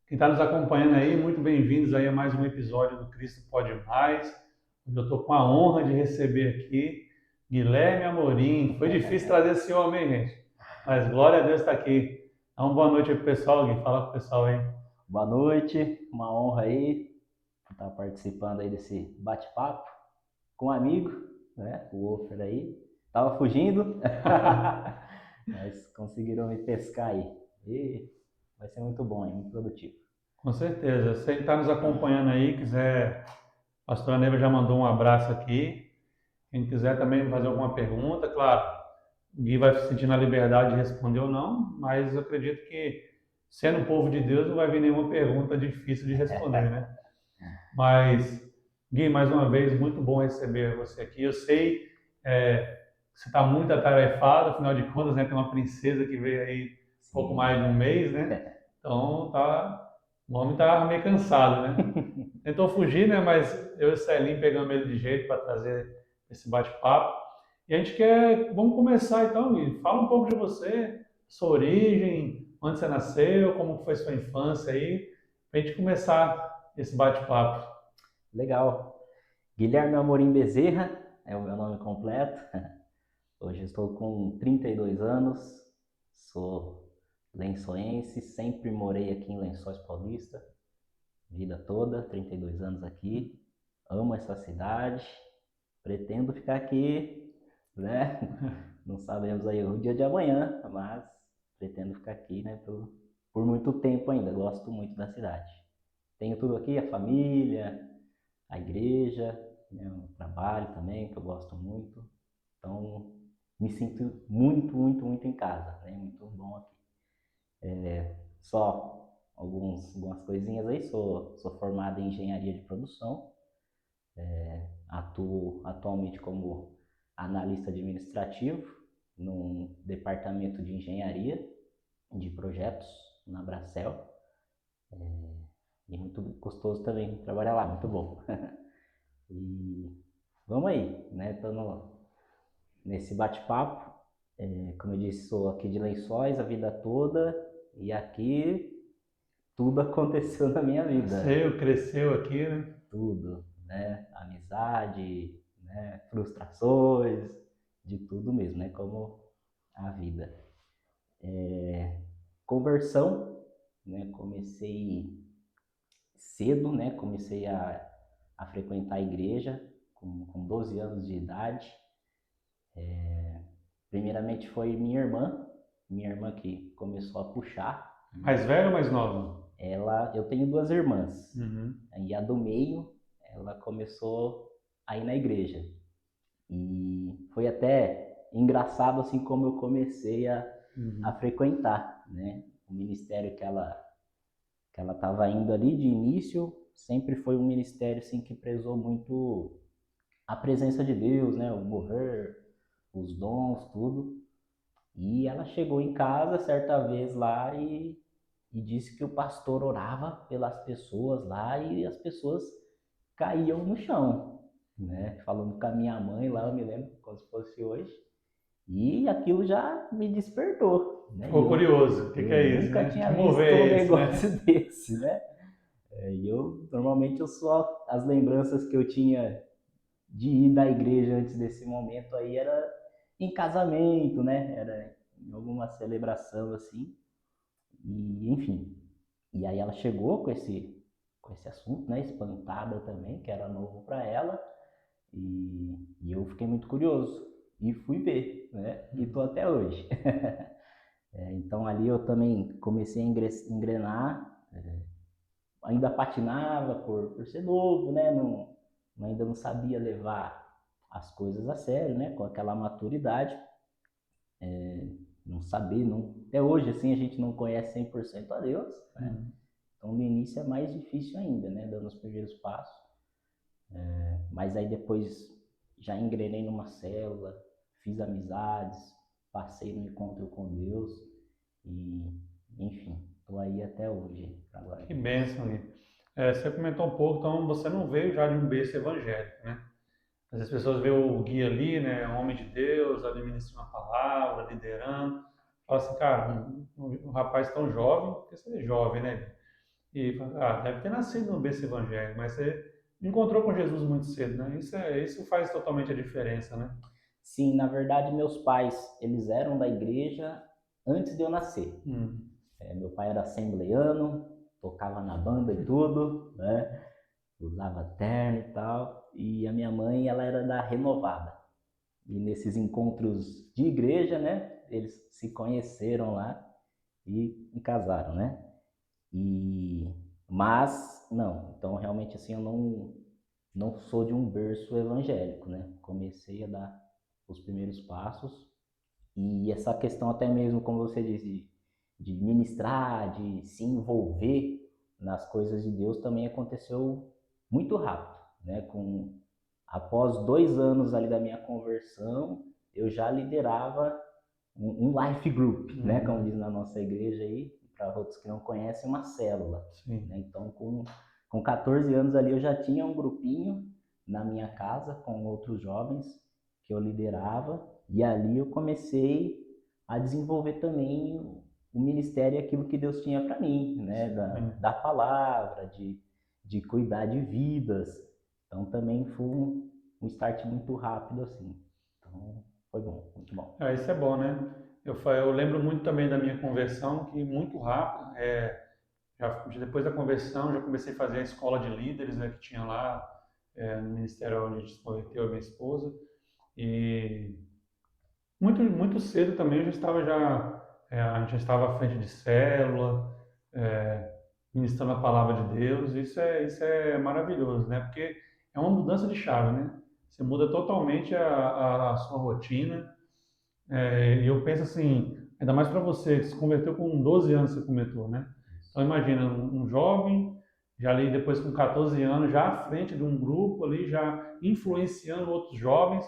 Quem está nos acompanhando aí, muito bem-vindos aí a mais um episódio do Cristo Pode Mais. Hoje eu estou com a honra de receber aqui Guilherme Amorim. Foi difícil trazer esse homem, hein, gente? Mas glória a Deus está aqui. Então, boa noite aí pro pessoal, Gui. Fala pro pessoal aí. Boa noite, uma honra aí estar participando aí desse bate-papo com um amigo, né? O Wolfer aí. Tava fugindo, mas conseguiram me pescar aí. E vai ser muito bom, muito produtivo. Com certeza. Você que está nos acompanhando aí, quiser, a pastora Neiva já mandou um abraço aqui. Quem quiser também fazer alguma pergunta, claro, o Gui vai se sentir na liberdade de responder ou não, mas eu acredito que, sendo um povo de Deus, não vai vir nenhuma pergunta difícil de responder, né? Mas, Gui, mais uma vez, muito bom receber você aqui. Eu sei que você está muito atarefado, afinal de contas, né, tem uma princesa que veio aí pouco Sim. mais de um mês, né? Então, o homem tá meio cansado, né? Tentou fugir, né? Mas eu e o Celinho pegamos ele de jeito para trazer esse bate-papo. E a gente vamos começar então, Gui. Fala um pouco de você, sua origem, onde você nasceu, como foi sua infância aí, para a gente começar esse bate-papo. Legal. Guilherme Amorim Bezerra é o meu nome completo. Hoje eu estou com 32 anos, sou lençoense, sempre morei aqui em Lençóis Paulista, vida toda, 32 anos aqui. Amo essa cidade, pretendo ficar aqui, né? Não sabemos aí o dia de amanhã, mas pretendo ficar aqui, né, por muito tempo ainda. Gosto muito da cidade. Tenho tudo aqui, a família, a igreja, né, o trabalho também, que eu gosto muito. Então, me sinto muito, muito, muito em casa, né? Muito bom aqui. Só algumas coisinhas aí. Sou formado em engenharia de produção. Atuo atualmente como analista administrativo num departamento de engenharia de projetos na Bracel. E muito gostoso também trabalhar lá, muito bom. E vamos aí, né? Estamos nesse bate-papo. Como eu disse, sou aqui de Lençóis a vida toda e aqui tudo aconteceu na minha vida. Nasceu, cresceu aqui, né? Tudo, né? Amizade, né? Frustrações, de tudo mesmo, né? Como a vida. Conversão, né? Comecei cedo, né? Comecei a frequentar a igreja com 12 anos de idade. Primeiramente foi minha irmã que começou a puxar, Mais né? velho ou mais novo? Eu tenho duas irmãs, Uhum. e a do meio, ela começou a ir na igreja. E foi até engraçado assim como eu comecei a Uhum. frequentar, né? O ministério que ela estava indo ali de início sempre foi um ministério assim que prezou muito a presença de Deus, né? O mover, os dons, tudo. E ela chegou em casa certa vez lá e disse que o pastor orava pelas pessoas lá e as pessoas caíam no chão, né? Falando com a minha mãe lá, eu me lembro como se fosse hoje. E aquilo já me despertou, né? E Ficou curioso. O que eu é isso, nunca né? tinha Que mover visto um é esse, negócio né? desse, né? E eu normalmente eu só as lembranças que eu tinha de ir da igreja antes desse momento aí era em casamento, né? Era em alguma celebração assim. E enfim. E aí ela chegou com esse assunto, né? Espantada também, que era novo para ela. E eu fiquei muito curioso e fui ver, né? E tô até hoje. Então ali eu também comecei a engrenar, ainda patinava por ser novo, né? Ainda não sabia levar as coisas a sério, né? Com aquela maturidade, não saber, não, até hoje assim a gente não conhece 100% a Deus, né? Uhum. Então no início é mais difícil ainda, né? Dando os primeiros passos, mas aí depois já engrenei numa célula, fiz amizades, passei no encontro com Deus e, enfim, estou aí até hoje, para a glória Que de Deus. bênção, Gui. Você comentou um pouco, então você não veio já de um berço evangélico, né? Às vezes as pessoas veem o Gui ali, né? Um homem de Deus, administrando a palavra, liderando. Fala assim, cara, um rapaz tão jovem, porque você é jovem, né? e fala, deve ter nascido no berço evangélico, mas você encontrou com Jesus muito cedo, né? Isso faz totalmente a diferença, né? Sim, na verdade, meus pais, eles eram da igreja antes de eu nascer. Hum, Meu pai era assembleiano, tocava na banda e tudo, né? Usava terno e tal. E a minha mãe, ela era da Renovada. E nesses encontros de igreja, né? Eles se conheceram lá e casaram, né? E mas não, então realmente assim eu não sou de um berço evangélico, né? Comecei a dar os primeiros passos e essa questão até mesmo, como você disse, de ministrar, de se envolver nas coisas de Deus também aconteceu muito rápido, né? Após 2 anos ali da minha conversão, eu já liderava um life group, né? Como uhum, diz na nossa igreja aí, para outros que não conhecem, uma célula. sim. Né? Então, com 14 anos ali, eu já tinha um grupinho na minha casa com outros jovens que eu liderava, e ali eu comecei a desenvolver também o ministério e aquilo que Deus tinha para mim, né? Sim. Da palavra, de cuidar de vidas. Então, também foi um start muito rápido, assim. Então, foi bom, muito bom. Isso é bom, né? Eu lembro muito também da minha conversão, que muito rápido, depois da conversão, já comecei a fazer a escola de líderes, né, que tinha lá no ministério onde a gente se converteu, eu e minha esposa. E muito cedo também a gente já estava à frente de célula, é, ministrando a palavra de Deus. Isso é maravilhoso, né? Porque é uma mudança de chave, né? Você muda totalmente a sua rotina. E eu penso assim, ainda mais para você, que se converteu com 12 anos, você comentou, né? Então imagina um jovem, já ali depois com 14 anos, já à frente de um grupo ali, já influenciando outros jovens,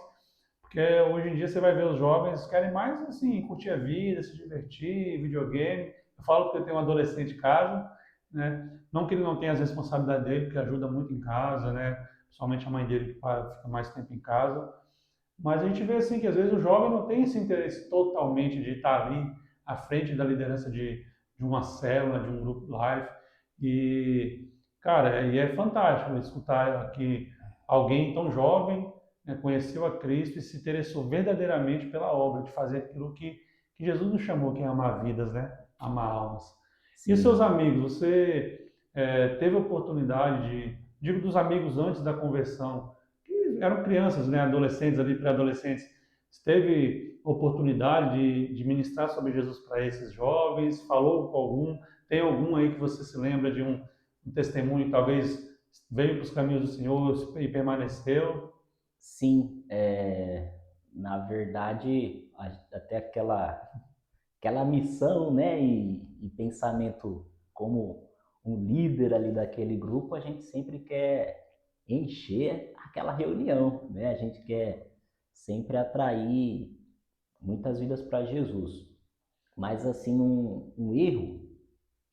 porque hoje em dia você vai ver os jovens querem mais assim, curtir a vida, se divertir, videogame. Eu falo porque eu tenho um adolescente em casa, né? Não que ele não tenha as responsabilidades dele, porque ajuda muito em casa, né? Principalmente a mãe dele que fica mais tempo em casa, mas a gente vê assim que às vezes o jovem não tem esse interesse totalmente de estar ali à frente da liderança de uma célula, de um grupo life. E, cara, e é fantástico escutar que alguém tão jovem, né, conheceu a Cristo e se interessou verdadeiramente pela obra, de fazer aquilo que Jesus nos chamou, que é amar vidas, né? Amar almas. E os seus Sim. amigos, você teve a oportunidade digo dos amigos antes da conversão, que eram crianças, né, adolescentes ali, pré-adolescentes. Você teve oportunidade de ministrar sobre Jesus para esses jovens? Falou com algum? Tem algum aí que você se lembra de um testemunho, talvez veio para os caminhos do Senhor e permaneceu? Sim, na verdade, até aquela missão, né, e pensamento como um líder ali daquele grupo, a gente sempre quer encher aquela reunião, né? A gente quer sempre atrair muitas vidas para Jesus. Mas assim, um erro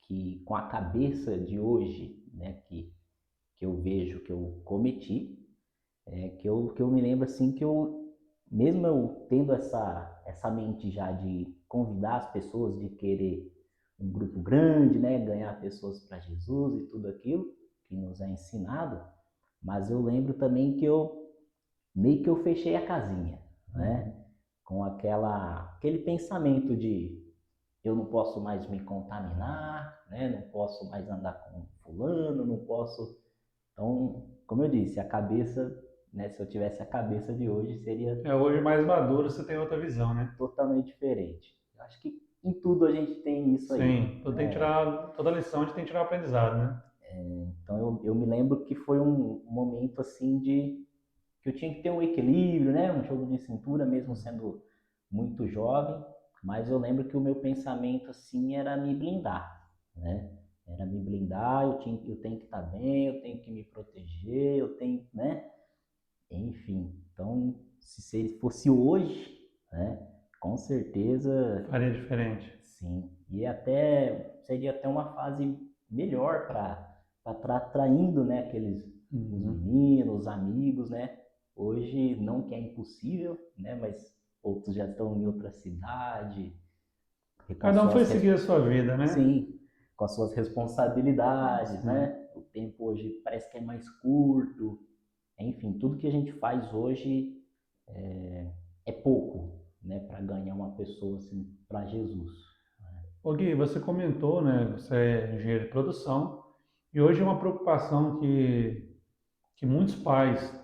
que com a cabeça de hoje, né, que eu vejo que eu cometi, que eu me lembro assim que mesmo eu tendo essa mente já de convidar as pessoas, de querer um grupo grande, né, ganhar pessoas para Jesus e tudo aquilo que nos é ensinado, mas eu lembro também que eu meio que eu fechei a casinha, né, com aquele pensamento de eu não posso mais me contaminar, né, não posso mais andar com fulano, não posso. Então, como eu disse, a cabeça, né, se eu tivesse a cabeça de hoje, seria Hoje mais maduro você tem outra visão, né? totalmente diferente. Eu acho que em tudo a gente tem isso aí, Sim, né? toda lição a gente tem que tirar o aprendizado, né? Então eu me lembro que foi um momento assim de que eu tinha que ter um equilíbrio, né? Um jogo de cintura, mesmo sendo muito jovem, mas eu lembro que o meu pensamento assim era me blindar, né? Era me blindar, eu tenho que estar bem, eu tenho que me proteger, eu tenho, né? Enfim, então, se fosse hoje, né, com certeza, Faria diferente. sim. E até seria até uma fase melhor para estar atraindo, né, os Uhum. meninos, os amigos, né? Hoje não que é impossível, né, mas outros já estão em outra cidade, com Cada um foi suas seguir a sua vida, né? sim, com as suas responsabilidades, Sim. né? O tempo hoje parece que é mais curto. Enfim, tudo que a gente faz hoje é pouco, né, para ganhar uma pessoa assim para Jesus. Ô Gui, você comentou, né? Você é engenheiro de produção e hoje é uma preocupação que muitos pais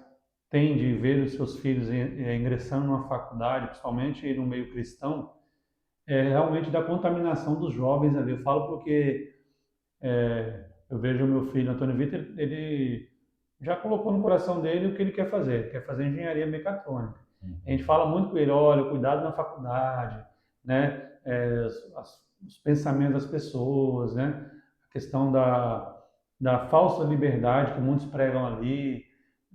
têm de ver os seus filhos ingressando numa faculdade, principalmente no meio cristão, é realmente da contaminação dos jovens ali. Eu falo porque eu vejo o meu filho, Antônio Vitor, ele já colocou no coração dele o que ele quer fazer. Ele quer fazer engenharia mecatrônica. A gente Uhum. fala muito com ele, olha, cuidado na faculdade, né? Os pensamentos das pessoas, né? A questão da falsa liberdade que muitos pregam ali.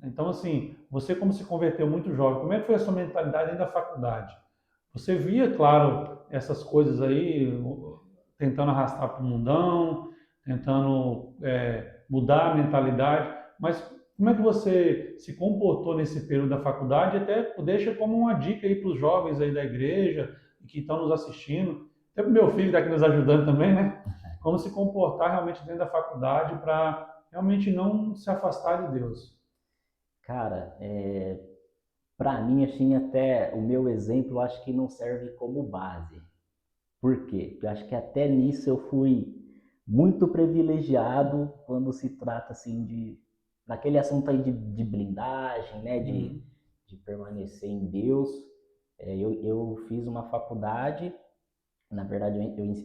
Então, assim, você como se converteu muito jovem, como é que foi a sua mentalidade dentro da faculdade? Você via, claro, essas coisas aí, tentando arrastar para o mundão, tentando mudar a mentalidade, mas como é que você se comportou nesse período da faculdade? Até deixa como uma dica aí para os jovens aí da igreja que estão nos assistindo, até para o meu filho que está aqui nos ajudando também, né? Como se comportar realmente dentro da faculdade para realmente não se afastar de Deus. Cara, para mim, assim, até o meu exemplo, eu acho que não serve como base. Por quê? Porque eu acho que até nisso eu fui muito privilegiado quando se trata, assim, naquele assunto aí de blindagem, né, Uhum. de permanecer em Deus. Eu fiz uma faculdade, na verdade,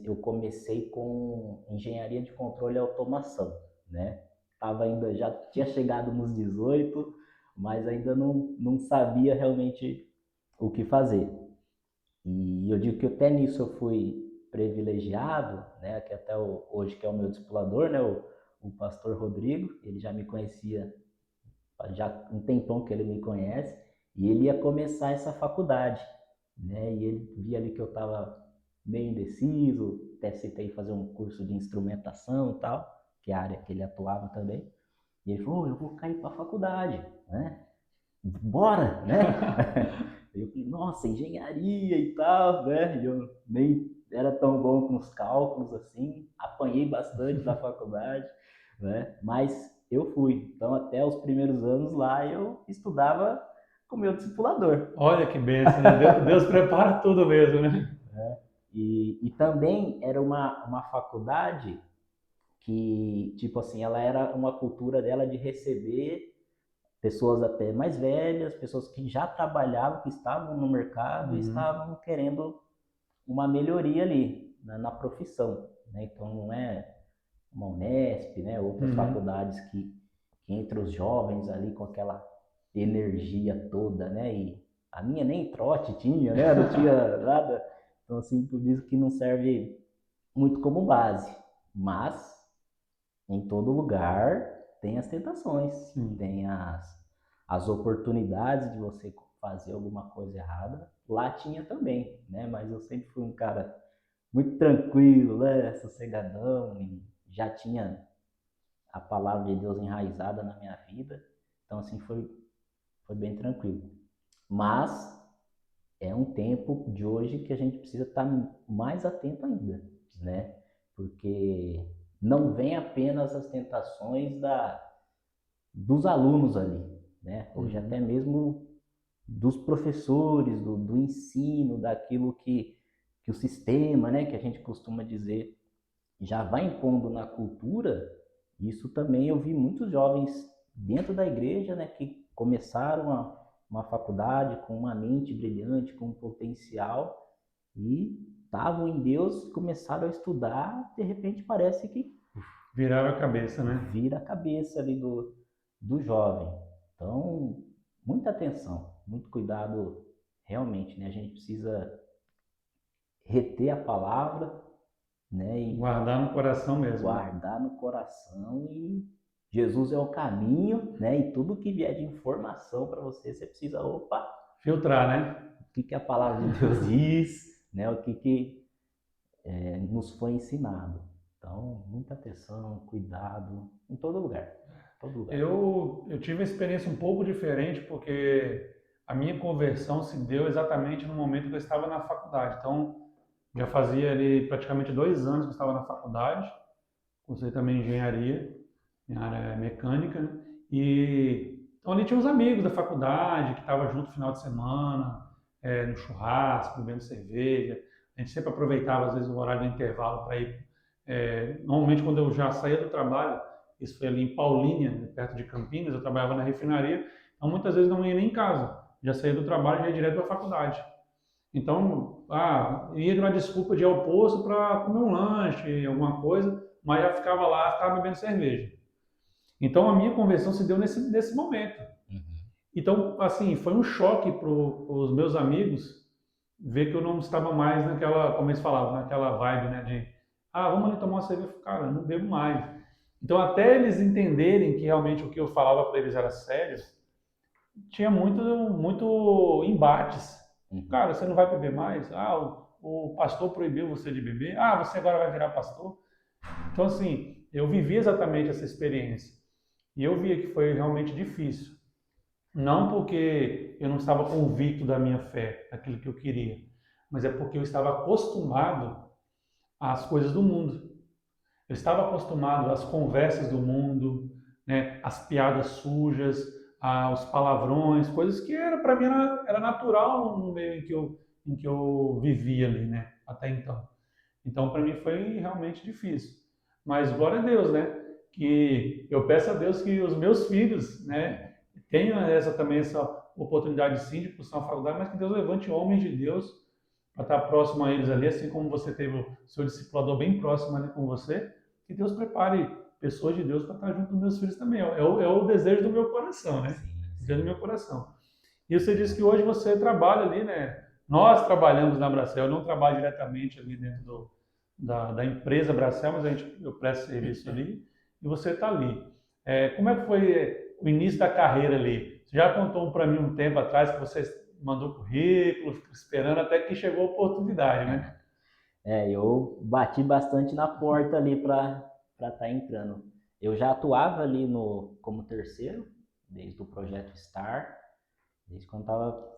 eu comecei com engenharia de controle e automação, né? Tava ainda, já tinha chegado nos 18, mas ainda não sabia realmente o que fazer. E eu digo que até nisso eu fui privilegiado, né? Que até hoje que é o meu discipulador, né? O pastor Rodrigo, ele já me conhecia já um tempão que ele me conhece, e ele ia começar essa faculdade, né? E ele via ali que eu estava meio indeciso, até citei fazer um curso de instrumentação e tal, que é a área que ele atuava também. E ele falou: eu vou cair para a faculdade, né? Bora, né? Eu falei: nossa, engenharia e tal, né? E eu nem era tão bom com os cálculos assim, apanhei bastante da faculdade, né? Mas eu fui. Então, até os primeiros anos lá, eu estudava com o meu discipulador. Olha que bênção, né? Deus prepara tudo mesmo, né? E também era uma faculdade que, tipo assim, ela era uma cultura dela de receber pessoas até mais velhas, pessoas que já trabalhavam, que estavam no mercado e Uhum. estavam querendo uma melhoria ali na profissão, né? Então não é uma Unesp, né? Outras Uhum. faculdades que entre os jovens ali com aquela energia toda, né? E a minha nem trote tinha, né? Não tinha nada. Então assim, por isso que não serve muito como base, mas em todo lugar tem as tentações, Sim. tem as oportunidades de você fazer alguma coisa errada. Lá tinha também, né? Mas eu sempre fui um cara muito tranquilo, né? Sossegadão, e já tinha a palavra de Deus enraizada na minha vida. Então, assim, foi bem tranquilo. Mas é um tempo de hoje que a gente precisa estar mais atento ainda, né? Porque não vem apenas as tentações dos alunos ali, né? Hoje até Uhum. mesmo dos professores, do ensino, daquilo que o sistema, né, que a gente costuma dizer, já vai impondo na cultura. Isso também eu vi muitos jovens dentro da igreja, né, que começaram uma faculdade com uma mente brilhante, com um potencial, e estavam em Deus, começaram a estudar, de repente parece que Viraram a cabeça, né? vira a cabeça ali do jovem. Então, muita atenção, muito cuidado realmente, né? A gente precisa reter a palavra, né? E Guardar no coração mesmo, né? guardar no coração, e Jesus é o caminho, né? E tudo que vier de informação para você, você precisa, opa, Filtrar, né? o que a palavra de Deus diz, né? O que nos foi ensinado. Então, muita atenção, cuidado, em todo lugar, todo lugar. Eu tive uma experiência um pouco diferente porque a minha conversão se deu exatamente no momento que eu estava na faculdade. Então, já fazia ali praticamente 2 anos que eu estava na faculdade. cursei também engenharia, minha área é mecânica, né? E então ali tinha uns amigos da faculdade que estavam junto no final de semana, no churrasco, bebendo cerveja. A gente sempre aproveitava, às vezes, o horário do intervalo para ir. Normalmente, quando eu já saía do trabalho, isso foi ali em Paulínia, né, perto de Campinas, eu trabalhava na refinaria, então muitas vezes não ia nem em casa, já saía do trabalho e ia direto para a faculdade. Então, ia na desculpa de ir ao posto para comer um lanche, alguma coisa, mas já ficava lá, ficava bebendo cerveja. Então, a minha conversão se deu nesse momento. Uhum. Então, assim, foi um choque para os meus amigos ver que eu não estava mais naquela, como eles falavam, naquela vibe, né, de, vamos ali tomar uma cerveja. Cara, eu não bebo mais. Então, até eles entenderem que realmente o que eu falava para eles era sério, tinha muito embates. Uhum. Cara, você não vai beber mais? O pastor proibiu você de beber? Você agora vai virar pastor? Então, assim, eu vivi exatamente essa experiência. E eu via que foi realmente difícil. Não porque eu não estava convicto da minha fé, daquilo que eu queria, mas é porque eu estava acostumado às coisas do mundo. Eu estava acostumado às conversas do mundo, né, às piadas sujas, aos palavrões, coisas que para mim era natural no meio em que eu vivia ali, né, até então. Então, para mim foi realmente difícil. Mas glória a Deus, né? Que eu peço a Deus que os meus filhos, né, tenham essa oportunidade sim de cursar uma faculdade, mas que Deus levante homens de Deus para estar próximo a eles ali, assim como você teve o seu discipulador bem próximo ali com você, que Deus prepare pessoas de Deus para estar junto dos meus filhos também. É o desejo do meu coração, né? Sim, O desejo do sim. meu coração. E você disse que hoje você trabalha ali, né? Nós trabalhamos na Bracel, eu não trabalho diretamente ali dentro da empresa Bracel, mas eu presto serviço ali e você está ali. Como é que foi o início da carreira ali? Você já contou para mim um tempo atrás que você mandou currículo, ficou esperando até que chegou a oportunidade, né? Eu bati bastante na porta ali para estar entrando. Eu já atuava ali no como terceiro, desde o projeto Star, desde quando estava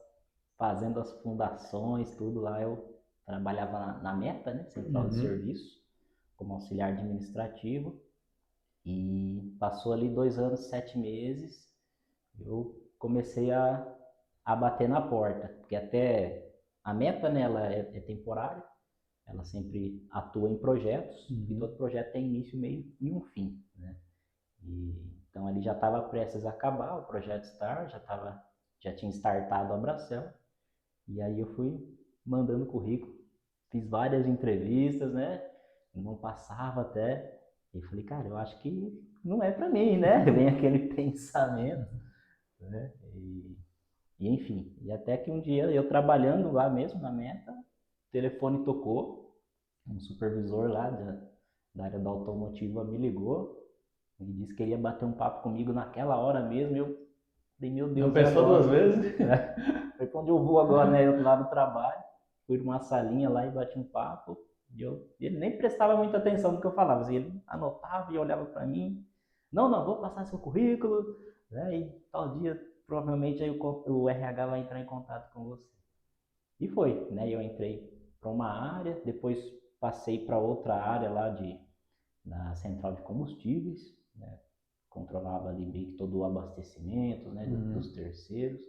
fazendo as fundações, tudo lá, eu trabalhava na Meta, né, Central de Uhum. Serviço, como auxiliar administrativo, e passou ali 2 anos, 7 meses, eu comecei a bater na porta, porque até a Meta, né, ela é temporária, ela sempre atua em projetos, e Uhum. todo projeto tem início, meio e um fim, né? Então ele já estava prestes a acabar, o projeto Star, já tinha startado a Bracel, e aí eu fui mandando currículo, fiz várias entrevistas, né? Não passava até, e falei, cara, eu acho que não é para mim, né? Vem aquele pensamento, né? E enfim, e até que um dia eu trabalhando lá mesmo na Meta, o telefone tocou, um supervisor lá da área da automotiva me ligou e disse que ele ia bater um papo comigo naquela hora mesmo. Eu falei, meu Não Deus, e pensou duas agora? vezes? Foi pra onde eu vou agora, né? Eu lá no trabalho, fui numa salinha lá e bati um papo. Ele nem prestava muita atenção no que eu falava, assim, ele anotava e olhava para mim. Não, não, vou passar seu currículo, né? E tal dia, provavelmente aí o RH vai entrar em contato com você. E foi, né? Eu entrei para uma área, depois passei para outra área lá na central de combustíveis, né? Controlava ali meio que todo o abastecimento, né? Dos Uhum. terceiros.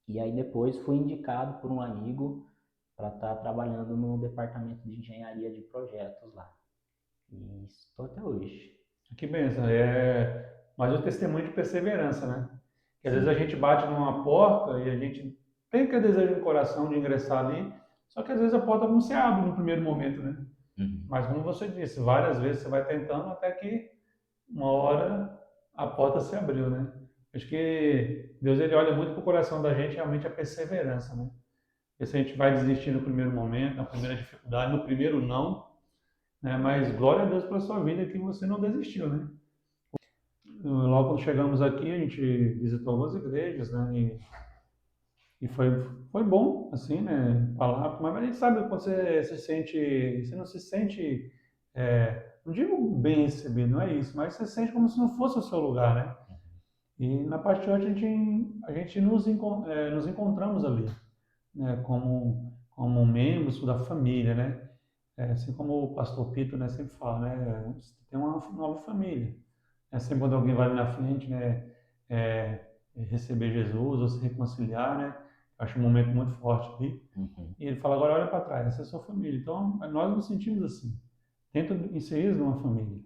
E aí depois fui indicado por um amigo para estar trabalhando no departamento de engenharia de projetos lá. E estou até hoje. Que benção. Mais um testemunho de perseverança, né? Que às vezes a Sim. gente bate numa porta e a gente tem aquele desejo no coração de ingressar ali, só que às vezes a porta não se abre no primeiro momento, né? Uhum. Mas como você disse, várias vezes você vai tentando até que uma hora a porta se abriu, né? Acho que Deus ele olha muito para o coração da gente, realmente a perseverança, né? Porque se a gente vai desistir no primeiro momento, na primeira dificuldade, no primeiro não, né? Mas glória a Deus pela sua vida que você não desistiu, né? Logo quando chegamos aqui, a gente visitou algumas igrejas, né? E foi bom, assim, né? Falar, mas a gente sabe quando você não se sente, não digo bem recebido, não é isso, mas você se sente como se não fosse o seu lugar, né? E na parte de hoje a gente nos encontramos ali, né? Como membros da família, né? assim como o pastor Pito, né, sempre fala, né, você tem uma nova família. É sempre quando alguém vai ali na frente, né, receber Jesus ou se reconciliar, né, eu acho um momento muito forte ali. Uhum. E ele fala, agora olha para trás, essa é a sua família. Então, nós nos sentimos assim. Tenta inserir numa família.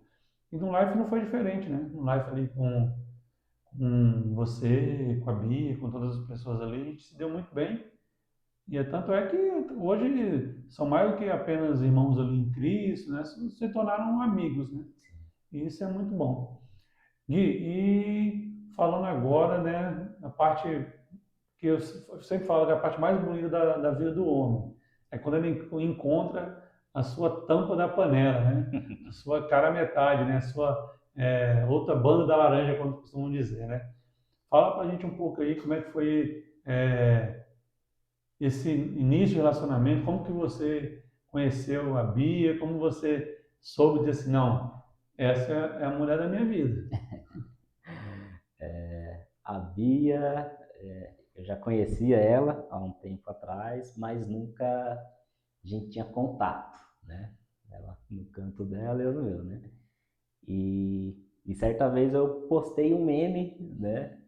E no Life não foi diferente, né? No Life ali com você, com a Bia, com todas as pessoas ali, a gente se deu muito bem. E tanto é que hoje são mais do que apenas irmãos ali em Cristo, né? Se tornaram amigos, né? E isso é muito bom. Gui, e falando agora, né, a parte que eu sempre falo que é a parte mais bonita da vida do homem é quando ele encontra a sua tampa da panela, né? A sua cara metade, né? A sua outra banda da laranja, como costumam dizer, né? Fala pra gente um pouco aí como é que foi esse início de relacionamento, como que você conheceu a Bia, como você soube dizer assim, não, essa é a mulher da minha vida. A Bia, eu já conhecia ela há um tempo atrás, mas nunca a gente tinha contato, né? Ela no canto dela, eu no meu, né? E certa vez eu postei um meme, né?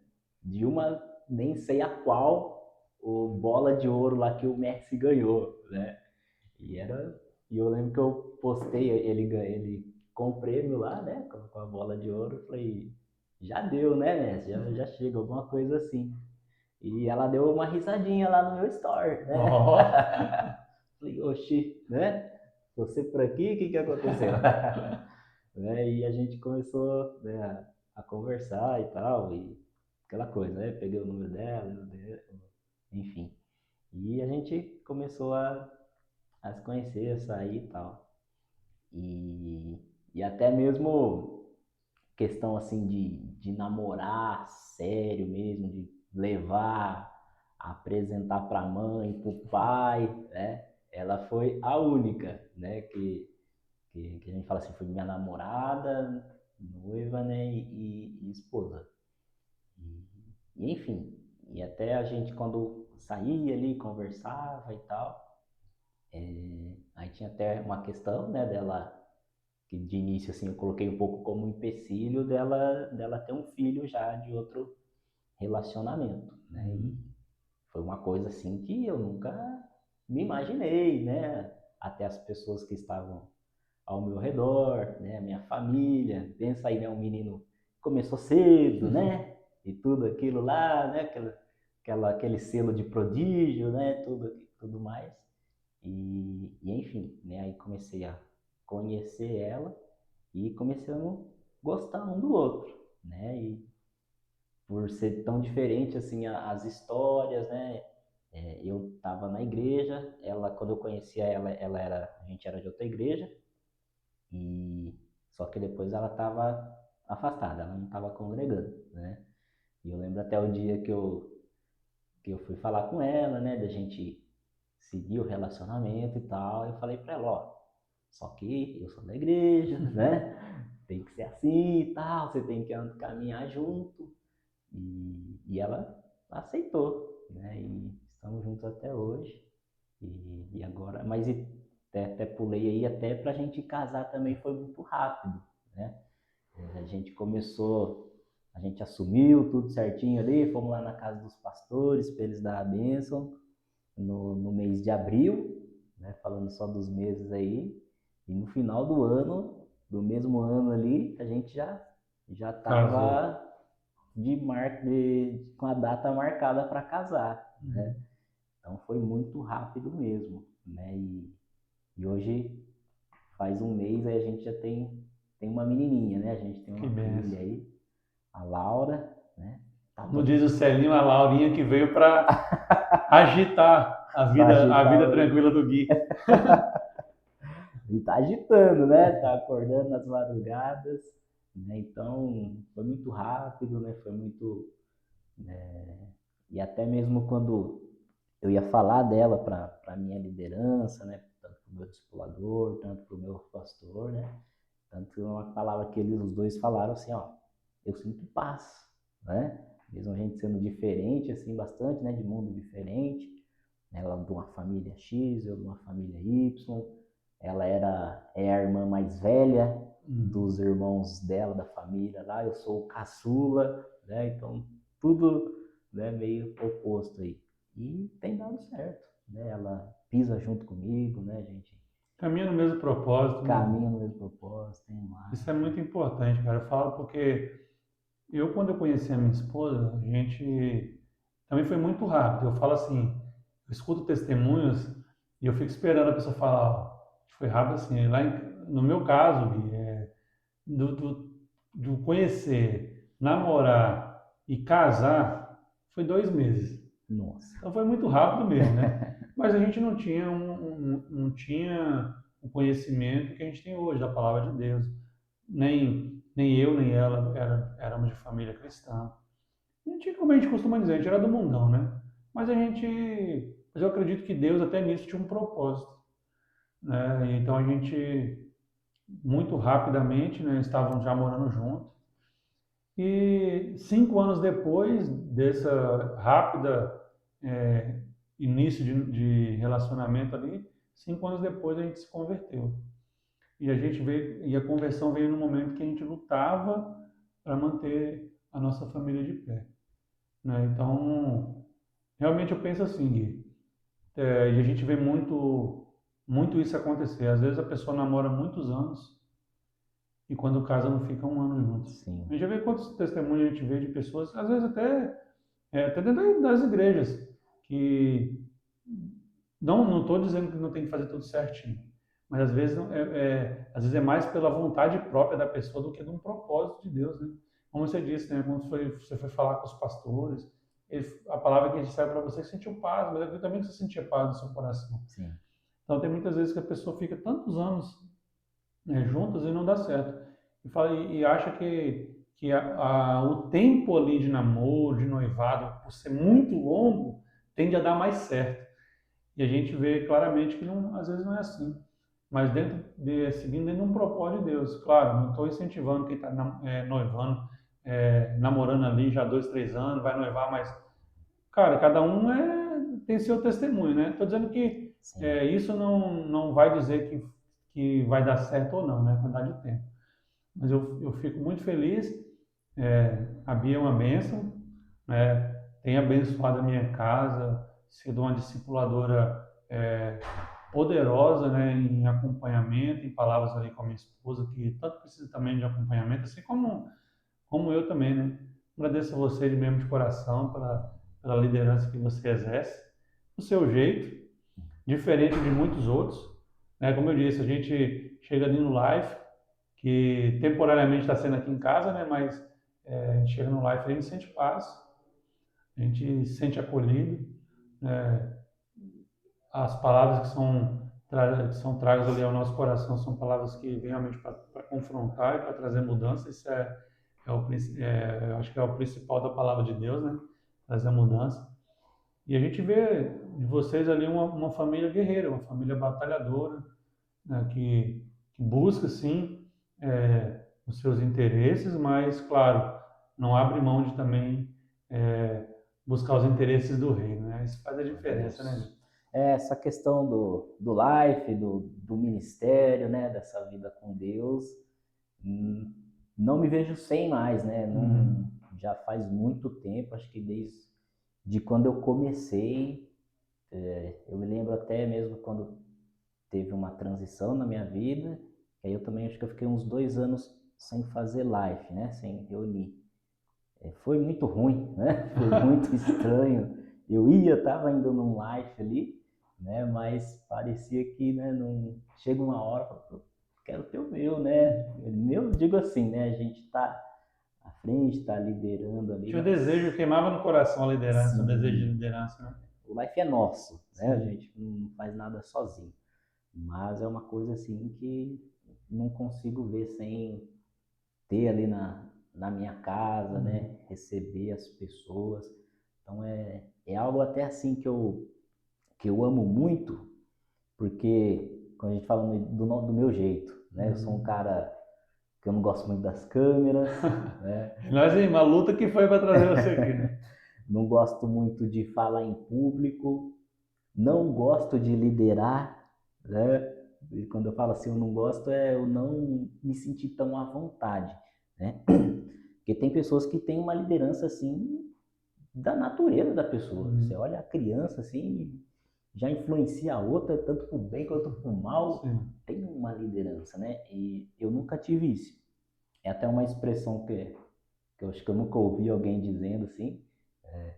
De uma, nem sei a qual, o bola de ouro lá que o Messi ganhou, né? E era, e eu lembro que eu postei ele com o prêmio lá, né? Com a bola de ouro, eu falei, já deu, né, Messi? Já chega, alguma coisa assim. E ela deu uma risadinha lá no meu story, né? Oh. Falei, oxi, né? Você por aqui, o que que aconteceu? Né? E a gente começou, né, a conversar e tal, e aquela coisa, né? Peguei o número dela, enfim. E a gente começou a se conhecer, a sair e tal. E até mesmo questão assim de namorar sério mesmo, de levar, apresentar para a mãe, para o pai, né? Ela foi a única, né? Que a gente fala assim, foi minha namorada, noiva, né? E esposa. E, e enfim, e até a gente quando saía ali, conversava e tal, aí tinha até uma questão, né, dela, que de início assim eu coloquei um pouco como um empecilho dela ter um filho já de outro relacionamento, né? E foi uma coisa assim que eu nunca me imaginei, né? Até as pessoas que estavam ao meu redor, né? A minha família, pensa aí, né? Um menino começou cedo, né? E tudo aquilo lá, né? Aquele selo de prodígio, né? Tudo mais. E enfim, né? Aí comecei a conhecer ela e começamos a gostar um do outro, né? E por ser tão diferente assim as histórias, né? Eu estava na igreja, ela quando eu conhecia ela era, a gente era de outra igreja e só que depois ela estava afastada, ela não estava congregando, né? E eu lembro até o dia que eu fui falar com ela, né? Da gente seguir o relacionamento e tal. Eu falei para ela, ó, só que eu sou da igreja, né? Tem que ser assim e tal, você tem que caminhar junto. E ela aceitou, né? E estamos juntos até hoje. E agora, mas até pulei aí, até pra gente casar também foi muito rápido, né? A gente começou, a gente assumiu tudo certinho ali, fomos lá na casa dos pastores para eles dar a bênção no mês de abril, né? Falando só dos meses aí. E no final do ano, do mesmo ano ali, a gente já Casou. estava com a data marcada para casar, né? Então foi muito rápido mesmo, né? E hoje faz um mês aí a gente já tem uma menininha, né? A gente tem Que uma filha benção. aí, a Laura, né? Tá Como diz o Celinho, a Laurinha que veio para agitar para a agitar vida tranquila do Gui. e tá agitando, né? Tá acordando nas madrugadas, né? Então foi muito rápido, né? Foi muito e até mesmo quando eu ia falar dela para minha liderança, né? Tanto para o meu discipulador, tanto para o meu pastor, né? Tanto que uma palavra que eles os dois falaram assim, ó, eu sinto paz, né? Mesmo a gente sendo diferente, assim, bastante, né? De mundo diferente, né? Ela de uma família X, eu de uma família Y, ela é a irmã mais velha Hum. dos irmãos dela, da família lá, eu sou o caçula, né? Então, tudo, né, meio oposto aí. E tem dado certo, né? Ela pisa junto comigo, né, gente? Caminha no mesmo propósito, né? Caminha no mesmo propósito, tem Isso é lá. muito importante, cara. Eu falo porque quando eu conheci a minha esposa, a gente também foi muito rápido. Eu falo assim, eu escuto testemunhos e eu fico esperando a pessoa falar, ó, foi rápido assim. No meu caso, Gui, do, do, do conhecer, namorar e casar, foi 2 meses. Nossa, Então foi muito rápido mesmo, né? Mas a gente não tinha não tinha o conhecimento que a gente tem hoje da palavra de Deus. Nem eu, nem ela éramos de família cristã. A gente, como a gente costuma dizer, a gente era do mundão, né? Mas eu acredito que Deus até nisso tinha um propósito, né? Então a gente, muito rapidamente, né, estávamos já morando juntos. E 5 anos depois dessa rápida é, início de relacionamento ali, 5 anos depois a gente se converteu. E a conversão veio no momento que a gente lutava para manter a nossa família de pé, né? Então, realmente eu penso assim, Gui, e a gente vê muito isso acontecer. Às vezes a pessoa namora muitos anos e quando casa não fica um ano junto. A sim, gente já vê quantos testemunhos a gente vê de pessoas, às vezes até dentro das igrejas, que não estou dizendo que não tem que fazer tudo certinho, mas às vezes é mais pela vontade própria da pessoa do que de um propósito de Deus, né? Como você disse, né? Quando você foi falar com os pastores, a palavra que a gente saiu para você, você sentiu paz, mas eu vi também que você sentia paz no seu coração. sim. Então tem muitas vezes que a pessoa fica tantos anos, né, juntas e não dá certo. E acha que o tempo ali de namoro, de noivado, por ser muito longo, tende a dar mais certo. E a gente vê claramente que não, às vezes não é assim. Mas seguindo dentro de um propósito de Deus. Claro, não estou incentivando quem está noivando, namorando ali já 2, 3 anos, vai noivar, mas, cara, cada um tem seu testemunho, né? Estou dizendo que Sim. isso não vai dizer que vai dar certo ou não, né? Quantidade de tempo. Mas eu fico muito feliz. A Bia é uma bênção, né? Tem abençoado a minha casa, sido uma discipuladora poderosa, né, em acompanhamento, em palavras ali com a minha esposa, que tanto precisa também de acompanhamento, assim como eu também, né? Agradeço a você de mesmo de coração pela liderança que você exerce, do seu jeito, diferente de muitos outros, né? Como eu disse, a gente chega ali no live, que temporariamente está sendo aqui em casa, né? Mas a gente chega no live e a gente sente paz, a gente se sente acolhido, né? As palavras que são tragas ali ao nosso coração são palavras que vêm realmente para confrontar e para trazer mudança. Isso eu acho que é o principal da palavra de Deus, né? Trazer mudança. E a gente vê de vocês ali uma família guerreira, uma família batalhadora, né? Que busca, sim, os seus interesses, mas, claro, não abre mão de também é, buscar os interesses do reino, né? Isso faz a diferença, né? Isso. Essa questão do life, do ministério, né, dessa vida com Deus, hum, não me vejo sem mais, né? Não, Uhum. já faz muito tempo, acho que desde de quando eu comecei, eu me lembro até mesmo quando teve uma transição na minha vida, aí eu também acho que eu fiquei uns 2 anos sem fazer live, né, sem reunir. Foi muito ruim, né? Foi muito estranho. Eu estava indo num live ali, né? Mas parecia que, né? Não chega uma hora, eu quero ter o meu, né? Meu, digo assim, né? A gente está à frente, está liderando ali, Tinha o mas desejo, queimava no coração a liderança, o desejo de sim, liderança, né? o life é nosso, né? A Sim. gente não faz nada sozinho. Mas é uma coisa assim que não consigo ver sem ter ali na minha casa, Uhum. né? Receber as pessoas. Então é algo até assim que eu amo muito, porque quando a gente fala do meu jeito, né? Eu sou um Uhum. cara que eu não gosto muito das câmeras, né? Nós, hein, uma luta que foi para trazer você aqui, né? Não gosto muito de falar em público, não gosto de liderar, né? E quando eu falo assim, eu não gosto, é eu não me sentir tão à vontade, né? Porque tem pessoas que têm uma liderança assim da natureza da pessoa. Você Uhum. olha a criança assim, já influencia a outra, tanto pro bem quanto pro mal. Sim. Tem uma liderança, né? E eu nunca tive isso. É até uma expressão que eu acho que eu nunca ouvi alguém dizendo assim,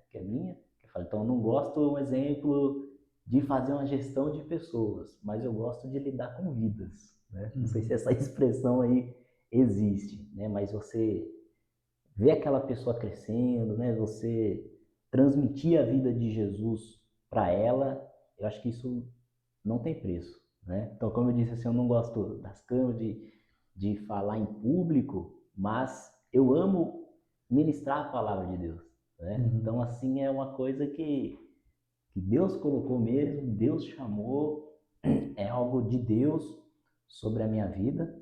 que é minha, que eu falo, então eu não gosto, um exemplo, de fazer uma gestão de pessoas, mas eu gosto de lidar com vidas, né? Não sei se Uhum. essa expressão aí existe, né? Mas você ver aquela pessoa crescendo, né? Você transmitir a vida de Jesus para ela, eu acho que isso não tem preço, né? Então, como eu disse, assim, eu não gosto das câmeras, de falar em público, mas eu amo ministrar a palavra de Deus, né? Uhum. Então, assim, é uma coisa que Deus colocou mesmo, Deus chamou, é algo de Deus sobre a minha vida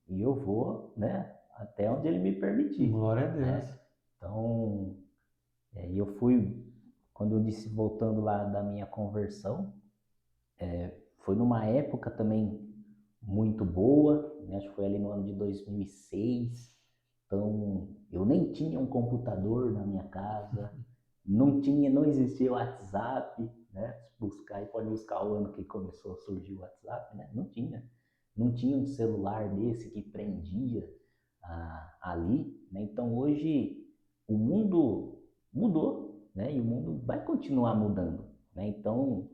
e eu vou, né, até onde Ele me permitir, Glória a Deus. né? Então, eu fui, quando eu disse, voltando lá da minha conversão, foi numa época também muito boa, né? Acho que foi ali no ano de 2006. Então, eu nem tinha um computador na minha casa, não existia o WhatsApp, né? Se buscar aí, pode buscar o ano que começou a surgir o WhatsApp, né? Não tinha um celular desse que prendia ali, né? Então, hoje o mundo mudou, né? E o mundo vai continuar mudando, né? Então,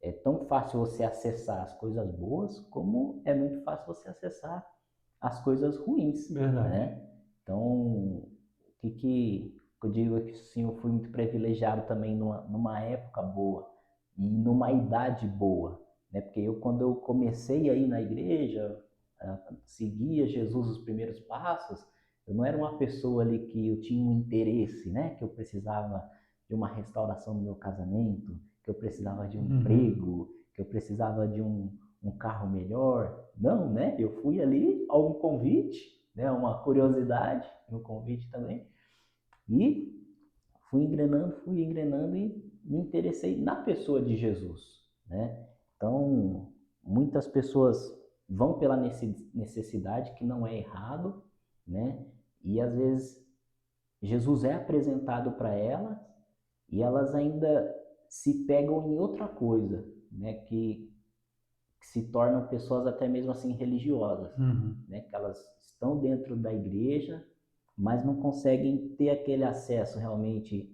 é tão fácil você acessar as coisas boas, como é muito fácil você acessar as coisas ruins, Verdade. né? Então, o que eu digo é que sim, eu fui muito privilegiado também numa época boa e numa idade boa, né? Porque quando eu comecei aí na igreja, seguia Jesus os primeiros passos, eu não era uma pessoa ali que eu tinha um interesse, né? Que eu precisava de uma restauração no meu casamento, que eu precisava de um Uhum. emprego, que eu precisava de um carro melhor. Não, né? Eu fui ali a um convite, né? Uma curiosidade, um convite também, e fui engrenando e me interessei na pessoa de Jesus, né? Então, muitas pessoas vão pela necessidade, que não é errado, né? E às vezes Jesus é apresentado para elas e elas ainda se pegam em outra coisa, né? Que se tornam pessoas até mesmo assim religiosas, Uhum. né? Que elas estão dentro da igreja, mas não conseguem ter aquele acesso realmente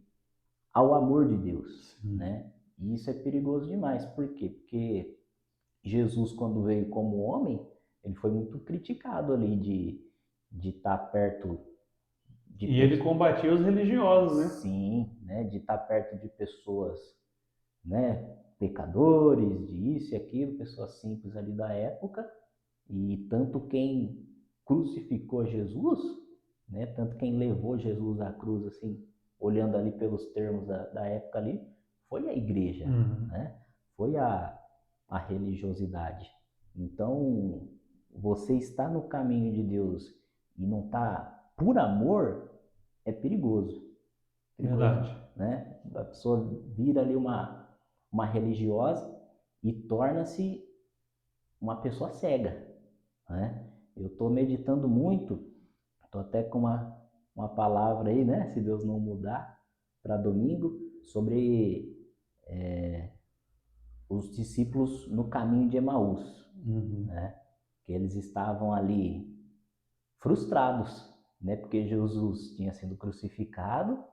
ao amor de Deus, Sim. né? E isso é perigoso demais. Por quê? Porque Jesus, quando veio como homem, ele foi muito criticado ali de estar perto de E ele pessoas, combatia os religiosos, né? sim, né? De estar perto de pessoas, né? Pecadores, de isso e aquilo, pessoas simples ali da época. E tanto quem crucificou Jesus, né? Tanto quem levou Jesus à cruz, assim, olhando ali pelos termos da época ali, foi a igreja, Uhum. né? Foi a religiosidade. Então, você está no caminho de Deus e não está por amor, é perigoso. Perigoso, Verdade. né? A pessoa vira ali uma religiosa e torna-se uma pessoa cega, né? Eu estou meditando muito, estou até com uma palavra aí, né? Se Deus não mudar, para domingo, sobre os discípulos no caminho de Emaús, Uhum. né? Que eles estavam ali frustrados, né? Porque Jesus tinha sido crucificado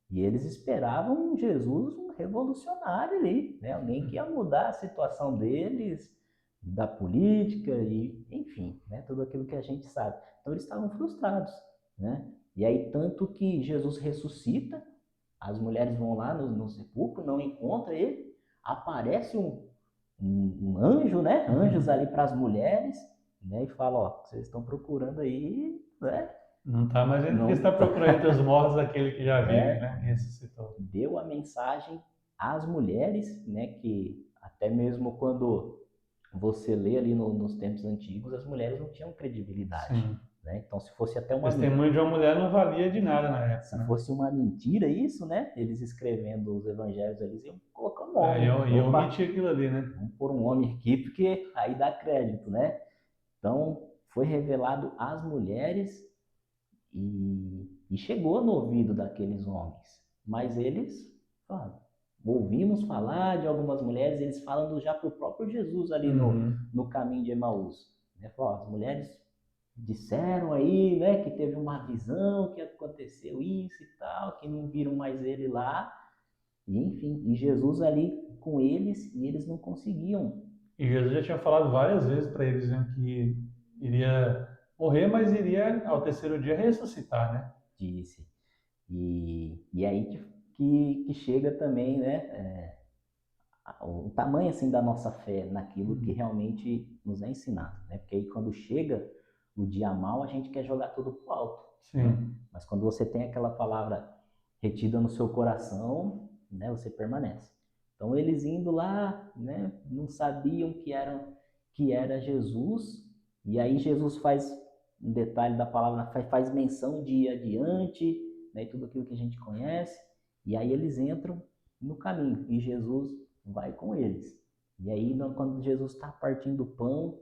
e eles esperavam um Jesus um revolucionário ali, né? Alguém que ia mudar a situação deles, da política e, enfim, né? Tudo aquilo que a gente sabe. Então eles estavam frustrados, né? E aí tanto que Jesus ressuscita, as mulheres vão lá no sepulcro, não encontram ele, aparece um anjo, né? Anjos Uhum. ali para as mulheres, né? E fala, ó, vocês estão procurando aí, né? Não está mais ele que está Não procurando entre os mortos aquele que já vive, é, né? Que ressuscitou. deu a mensagem às mulheres, né? Que até mesmo quando você lê ali nos tempos antigos, as mulheres não tinham credibilidade, Sim. né? Então, se fosse até O testemunho de uma mulher não valia de nada na época, se né? fosse uma mentira isso, né? Eles escrevendo os evangelhos, eles iam colocar um homem. E Opa, omiti aquilo ali, né? vamos pôr um homem aqui, porque aí dá crédito, né? Então, foi revelado às mulheres e chegou no ouvido daqueles homens. Mas eles falaram, ouvimos falar de algumas mulheres, eles falando já para o próprio Jesus ali no caminho de Emaús. Né? Falaram, as mulheres disseram aí, né, que teve uma visão, que aconteceu isso e tal, que não viram mais ele lá. E, enfim, e Jesus ali com eles, e eles não conseguiam. E Jesus já tinha falado várias vezes para eles, né, que iria morrer, mas iria ao terceiro dia ressuscitar, né? Disse. E aí que chega também, né, o tamanho assim da nossa fé naquilo que realmente nos é ensinado, né? Porque aí quando chega o dia mal, a gente quer jogar tudo pro alto, Sim. né? Mas quando você tem aquela palavra retida no seu coração, né, você permanece. Então eles indo lá, né, não sabiam que era Jesus, e aí Jesus faz um detalhe da palavra, faz menção de ir adiante, né, tudo aquilo que a gente conhece, e aí eles entram no caminho, e Jesus vai com eles. E aí, quando Jesus está partindo o pão,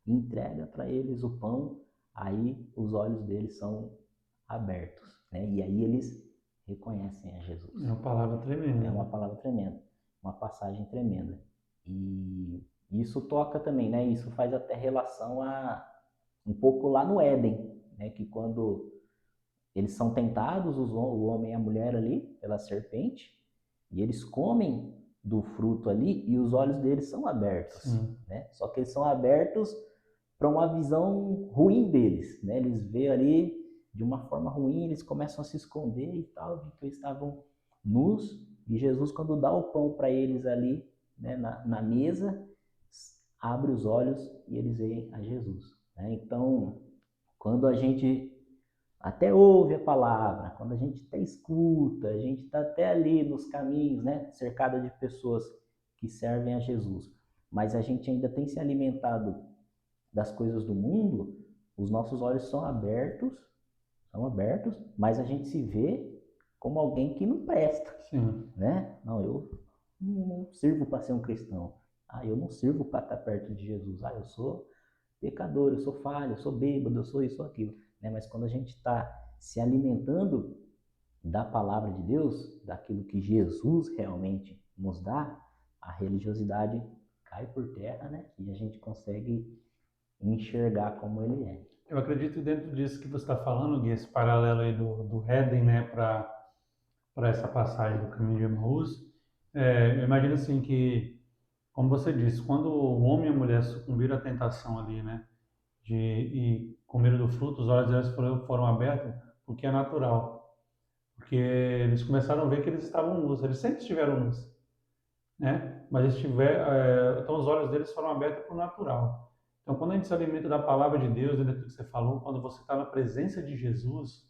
entrega para eles o pão, aí os olhos deles são abertos, né? E aí eles reconhecem a Jesus. É uma palavra tremenda. É uma palavra tremenda, uma passagem tremenda. E isso toca também, né? Isso faz até relação a um pouco lá no Éden, né? Que quando eles são tentados, o homem e a mulher ali, pela serpente, e eles comem do fruto ali e os olhos deles são abertos, né? Só que eles são abertos para uma visão ruim deles, né? Eles veem ali de uma forma ruim, eles começam a se esconder e tal, de que eles estavam nus, e Jesus, quando dá o pão para eles ali, né, na mesa, abre os olhos e eles veem a Jesus, né? Então, quando a gente até ouve a palavra, quando a gente até escuta, a gente está até ali nos caminhos, né, cercada de pessoas que servem a Jesus, mas a gente ainda tem se alimentado das coisas do mundo, os nossos olhos são abertos, mas a gente se vê como alguém que não presta, né? Não, eu não sirvo para ser um cristão. Eu não sirvo para estar perto de Jesus. Eu sou pecador, eu sou falho, eu sou bêbado, eu sou isso ou aquilo. Né? Mas quando a gente está se alimentando da palavra de Deus, daquilo que Jesus realmente nos dá, a religiosidade cai por terra, né? E a gente consegue enxergar como ele é. Eu acredito dentro disso que você está falando, Gui, esse paralelo aí do Éden, né, para essa passagem do caminho de Emaús. Eu imagino assim que, como você disse, quando o homem e a mulher sucumbiram à tentação ali, né, e comeram do fruto, os olhos deles foram abertos, porque é natural. Porque eles começaram a ver que eles estavam nus, eles sempre estiveram nus, né? Mas então os olhos deles foram abertos para o natural. Então, quando a gente se alimenta da palavra de Deus, dentro do que você falou, quando você está na presença de Jesus,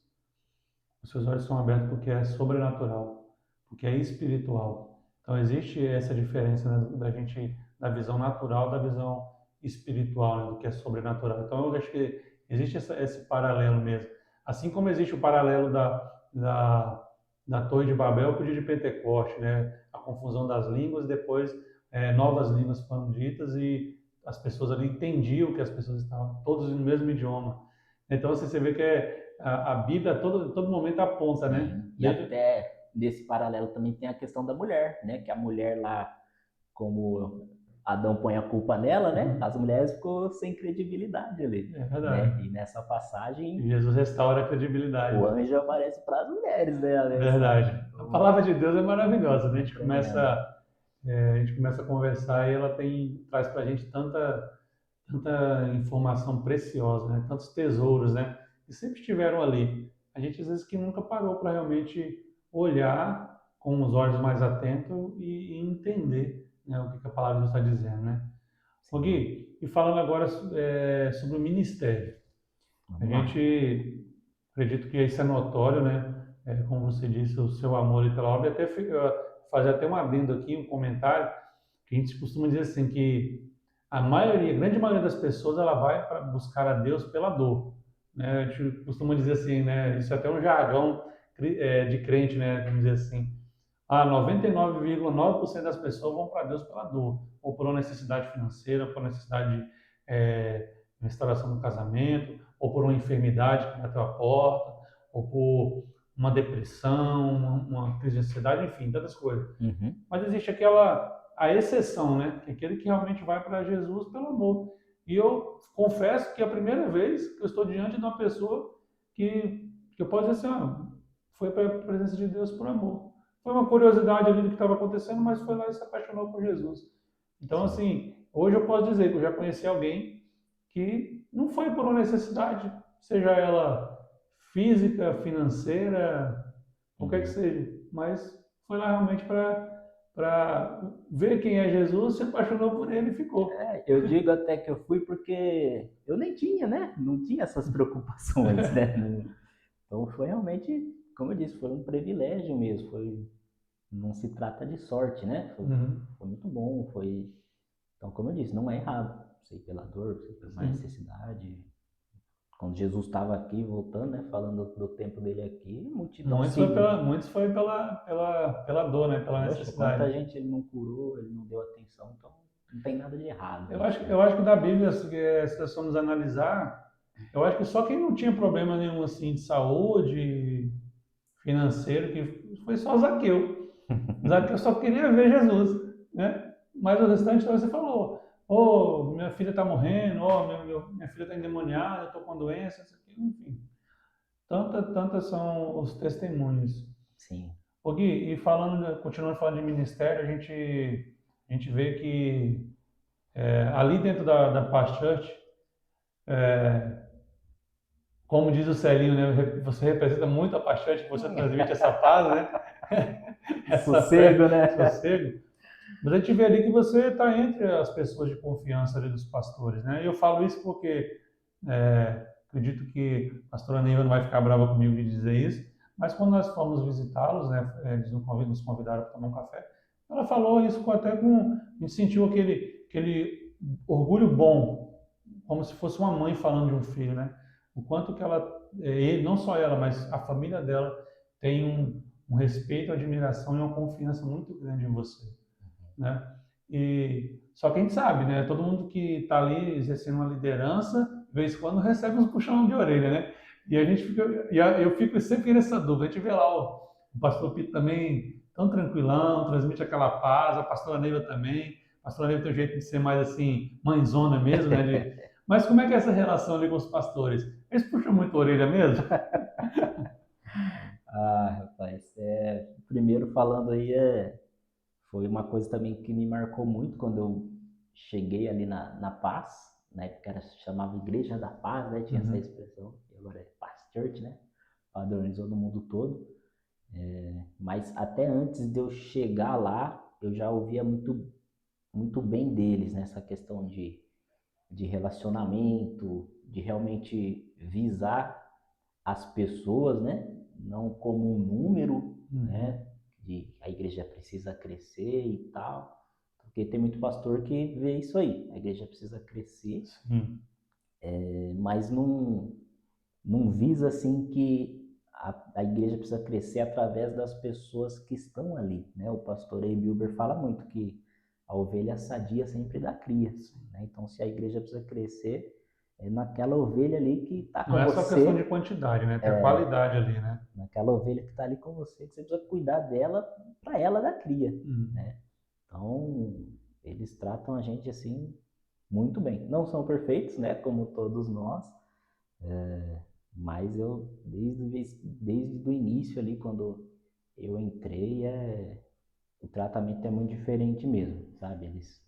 os seus olhos são abertos porque é sobrenatural, porque é espiritual. Então, existe essa diferença, né, da gente, da visão natural, da visão espiritual, né, do que é sobrenatural. Então, eu acho que existe esse paralelo mesmo. Assim como existe o paralelo da Torre de Babel com o dia de Pentecoste, né? A confusão das línguas, depois novas línguas foram ditas e as pessoas ali entendiam que as pessoas estavam todos no mesmo idioma. Então, você vê que a Bíblia todo momento aponta, né? E até nesse paralelo também tem a questão da mulher, né? Que a mulher lá, como Adão põe a culpa nela, né? As mulheres ficou sem credibilidade ali. É verdade. Né? E nessa passagem, Jesus restaura a credibilidade. O anjo aparece para as mulheres, né? Verdade. A palavra de Deus é maravilhosa, né? A gente começa a conversar e ela traz para a gente tanta informação preciosa, né? Tantos tesouros, né? Que sempre estiveram ali. A gente às vezes que nunca parou para realmente olhar com os olhos mais atentos e entender, né, o que a palavra de Deus está dizendo, né? Ô Gui, e falando agora sobre o ministério. A gente acredito que isso é notório, né? Como você disse, o seu amor pela obra. Até fazer até um adendo aqui, um comentário, que a gente costuma dizer assim que a grande maioria das pessoas, ela vai para buscar a Deus pela dor, né? A gente costuma dizer assim, né? Isso é até um jargão de crente, né? Vamos dizer assim. 99,9% das pessoas vão para Deus pela dor, ou por uma necessidade financeira, ou por uma necessidade de restauração do casamento, ou por uma enfermidade que bateu a porta, ou por uma depressão, uma crise de ansiedade, enfim, tantas coisas. Uhum. Mas existe a exceção, né? Que é aquele que realmente vai para Jesus pelo amor. E eu confesso que é a primeira vez que eu estou diante de uma pessoa que eu posso dizer assim, foi para a presença de Deus por amor. Foi uma curiosidade ali do que estava acontecendo, mas foi lá e se apaixonou por Jesus. Então, Sim. assim, hoje eu posso dizer que eu já conheci alguém que não foi por uma necessidade, seja ela física, financeira, qualquer que seja, mas foi lá realmente para ver quem é Jesus, se apaixonou por ele e ficou. Eu digo até que eu fui porque eu nem tinha, né? Não tinha essas preocupações, né? Então foi realmente, como eu disse, foi um privilégio mesmo. Não se trata de sorte, né? Foi muito bom. Então, como eu disse, não é errado. Sei pela dor, sei pela necessidade. Quando Jesus estava aqui, voltando, né? Falando do tempo dele aqui, multidão Muitos foi pela dor, né? Pela Poxa, necessidade. quanta gente ele não curou, ele não deu atenção, então não tem nada de errado. Eu acho que da Bíblia, se nós formos analisar, eu acho que só quem não tinha problema nenhum assim de saúde, financeiro, que foi só Zaqueu. Zaqueu só queria ver Jesus, né? Mas o restante você falou, minha filha está morrendo, minha filha está endemoniada, eu estou com doença, isso aqui, enfim. Tantas são os testemunhos. Sim. Ô Gui, continuando falando de ministério, a gente vê que ali dentro da Paz Church, como diz o Celinho, né, você representa muito a Paz Church, você transmite essa paz, né? Sossego, né? Sossego. Mas a gente vê ali que você está entre as pessoas de confiança ali dos pastores, né? E eu falo isso porque acredito que a pastora Neiva não vai ficar brava comigo de dizer isso, mas quando nós fomos visitá-los, né, eles nos convidaram para tomar um café, ela falou isso a gente sentiu aquele orgulho bom, como se fosse uma mãe falando de um filho, né? O quanto que não só ela, mas a família dela tem um respeito, uma admiração e uma confiança muito grande em você, né? Só que a gente sabe, né? Todo mundo que está ali exercendo uma liderança, de vez em quando recebe uns puxão de orelha, né? E eu fico sempre nessa dúvida. A gente vê lá o pastor Pito também tão tranquilão, transmite aquela paz, a pastora Neiva também. A pastora Neiva tem um jeito de ser mais assim, mãezona mesmo, né? Mas como é que é essa relação ali com os pastores? Eles puxam muito a orelha mesmo? Rapaz, primeiro falando aí, foi uma coisa também que me marcou muito quando eu cheguei ali na Paz, na época chamava Igreja da Paz, né? Tinha essa expressão, e agora é Paz Church, né? Padronizou no mundo todo. Mas até antes de eu chegar lá, eu já ouvia muito bem deles, nessa questão de relacionamento, de realmente visar as pessoas, né? Não como um número, né? A igreja precisa crescer e tal. Porque tem muito pastor que vê isso aí. A igreja precisa crescer, mas não visa assim que a igreja precisa crescer através das pessoas que estão ali, né? O pastor Ray Milber fala muito que a ovelha sadia sempre dá cria, né? Então, se a igreja precisa crescer, é naquela ovelha ali que está com você. Não é só questão de quantidade, né? Tem a qualidade ali, né? Naquela ovelha que está ali com você, que você precisa cuidar dela para ela dar cria, né? Então, eles tratam a gente assim muito bem. Não são perfeitos, né? Como todos nós, mas eu desde o início ali, quando eu entrei, o tratamento é muito diferente mesmo, sabe? Eles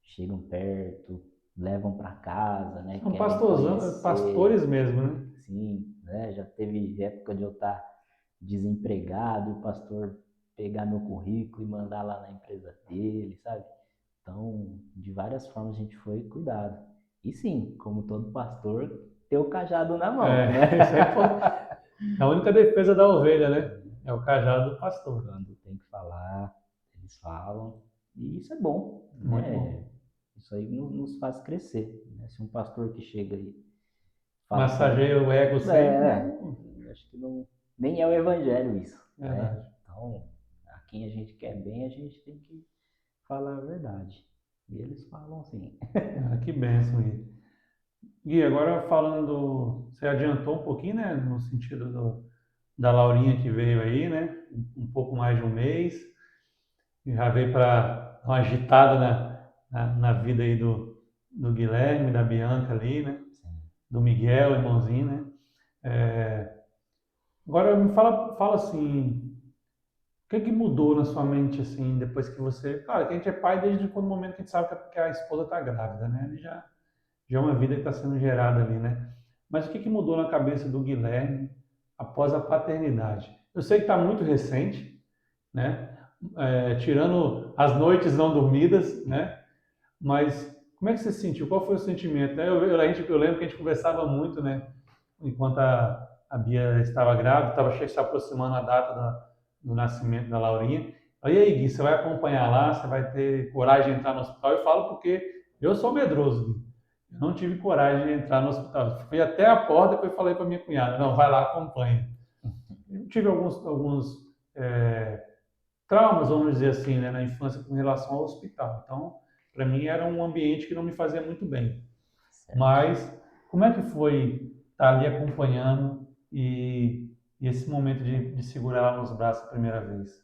chegam perto, levam para casa, né? São Querem pastores mesmo, né? Sim, né? Já teve época de eu estar desempregado e o pastor pegar meu currículo e mandar lá na empresa dele, sabe? Então, de várias formas a gente foi cuidado. E sim, como todo pastor, ter o cajado na mão, né? Isso é a única defesa da ovelha, né? É o cajado do pastor. Quando tem que falar, eles falam. E isso é bom, Muito né? bom. Isso aí nos faz crescer, né? Se um pastor que chega aí fala Massageia o ego sempre. acho que nem é o evangelho isso, Verdade. né? Então, quem a gente quer bem, a gente tem que falar a verdade. E eles falam assim. Ah, que bênção, Gui. Gui, agora falando, você adiantou um pouquinho, né, no sentido da Laurinha que veio aí, né, um pouco mais de um mês, e já veio para uma agitada na vida aí do Guilherme, da Bianca ali, né, Sim. do Miguel, irmãozinho, né. Agora me fala assim, o que que mudou na sua mente assim, depois que você, claro, que a gente é pai desde o momento que a gente sabe que a esposa está grávida, né, ele já é uma vida que está sendo gerada ali, né? Mas o que que mudou na cabeça do Guilherme após a paternidade? Eu sei que está muito recente, né? Tirando as noites não dormidas, né? Mas como é que você se sentiu? Qual foi o sentimento? Né? Eu lembro que a gente conversava muito, né? Enquanto a Bia estava grávida, estava se aproximando a data do nascimento da Laurinha. Aí, Gui, você vai acompanhar lá, você vai ter coragem de entrar no hospital? Eu falo porque eu sou medroso, Gui. Eu não tive coragem de entrar no hospital. Fui até a porta e depois falei para minha cunhada, não, vai lá, acompanha. Eu tive alguns traumas, vamos dizer assim, né, na infância com relação ao hospital. Então, para mim era um ambiente que não me fazia muito bem. Certo. Mas como é que foi estar ali acompanhando e esse momento de segurar ela nos braços a primeira vez?